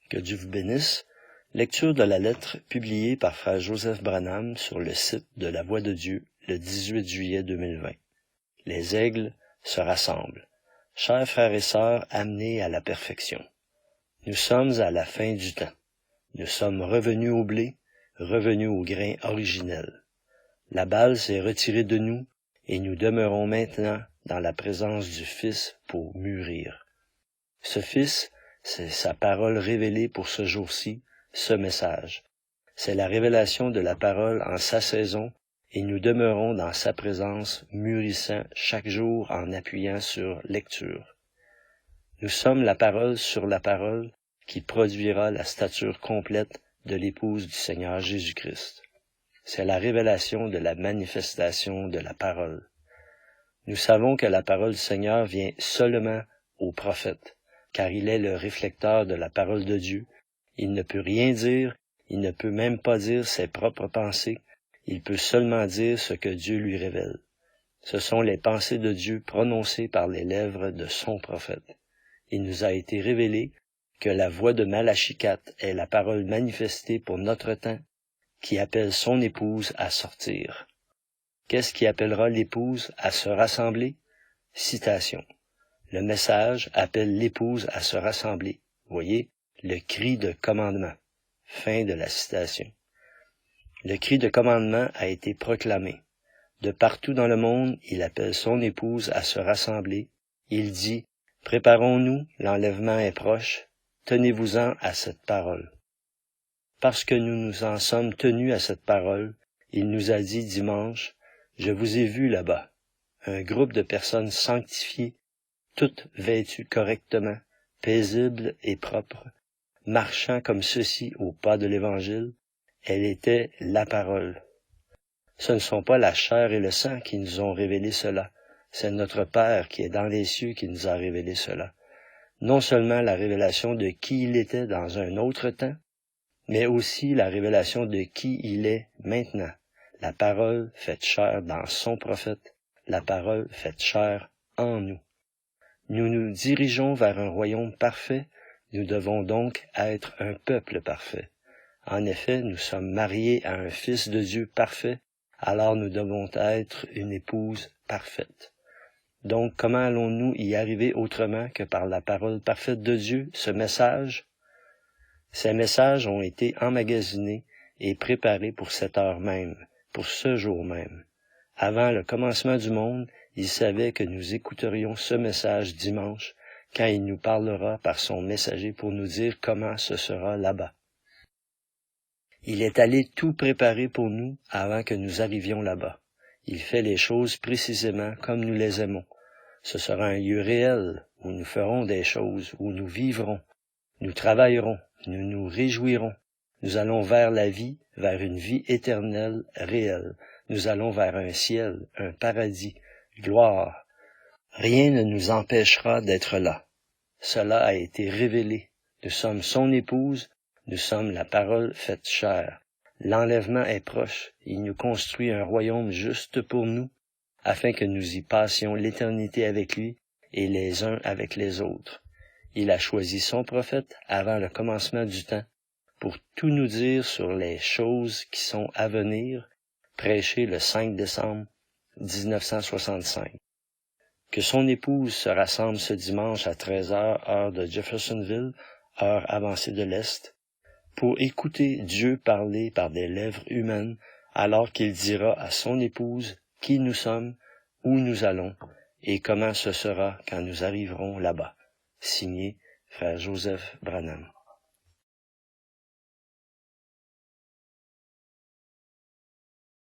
Que Dieu vous bénisse. Lecture de la lettre publiée par frère Joseph Branham sur le site de La Voix de Dieu le 18 juillet 2020. Les aigles se rassemblent. Chers frères et sœurs amenés à la perfection. Nous sommes à la fin du temps. Nous sommes revenus au blé, revenus au grain originel. La balle s'est retirée de nous et nous demeurons maintenant dans la présence du Fils pour mûrir. Ce Fils, c'est sa parole révélée pour ce jour-ci, ce message. C'est la révélation de la parole en sa saison et nous demeurons dans sa présence, mûrissant chaque jour en appuyant sur lecture. Nous sommes la parole sur la parole qui produira la stature complète de l'épouse du Seigneur Jésus-Christ. C'est la révélation de la manifestation de la parole. Nous savons que la parole du Seigneur vient seulement au prophète, car il est le réflecteur de la parole de Dieu. Il ne peut rien dire, il ne peut même pas dire ses propres pensées, il peut seulement dire ce que Dieu lui révèle. Ce sont les pensées de Dieu prononcées par les lèvres de son prophète. Il nous a été révélé que la voix de Malachie 4 est la parole manifestée pour notre temps, qui appelle son épouse à sortir. Qu'est-ce qui appellera l'épouse à se rassembler? Citation. Le message appelle l'épouse à se rassembler. Voyez, le cri de commandement. Fin de la citation. Le cri de commandement a été proclamé. De partout dans le monde, il appelle son épouse à se rassembler. Il dit, « Préparons-nous, l'enlèvement est proche. Tenez-vous-en à cette parole. » Parce que nous nous en sommes tenus à cette parole, il nous a dit dimanche, « Je vous ai vu là-bas, un groupe de personnes sanctifiées, toutes vêtues correctement, paisibles et propres, marchant comme ceci au pas de l'Évangile. » Elle était la parole. Ce ne sont pas la chair et le sang qui nous ont révélé cela, c'est notre Père qui est dans les cieux qui nous a révélé cela. Non seulement la révélation de qui il était dans un autre temps, mais aussi la révélation de qui il est maintenant. La parole faite chair dans son prophète, la parole faite chair en nous. Nous nous dirigeons vers un royaume parfait, nous devons donc être un peuple parfait. En effet, nous sommes mariés à un Fils de Dieu parfait, alors nous devons être une épouse parfaite. Donc, comment allons-nous y arriver autrement que par la parole parfaite de Dieu, ce message? Ces messages ont été emmagasinés et préparés pour cette heure même, pour ce jour même. Avant le commencement du monde, il savait que nous écouterions ce message dimanche, quand il nous parlera par son messager pour nous dire comment ce sera là-bas. Il est allé tout préparer pour nous avant que nous arrivions là-bas. Il fait les choses précisément comme nous les aimons. Ce sera un lieu réel où nous ferons des choses, où nous vivrons, nous travaillerons, nous nous réjouirons. Nous allons vers la vie, vers une vie éternelle réelle. Nous allons vers un ciel, un paradis, gloire. Rien ne nous empêchera d'être là. Cela a été révélé. Nous sommes son épouse, nous sommes la parole faite chair. L'enlèvement est proche. Il nous construit un royaume juste pour nous, afin que nous y passions l'éternité avec lui et les uns avec les autres. Il a choisi son prophète avant le commencement du temps pour tout nous dire sur les choses qui sont à venir, prêché le 5 décembre 1965. Que son épouse se rassemble ce dimanche à 13h, heure de Jeffersonville, heure avancée de l'Est, pour écouter Dieu parler par des lèvres humaines, alors qu'il dira à son épouse qui nous sommes, où nous allons, et comment ce sera quand nous arriverons là-bas. Signé Frère Joseph Branham.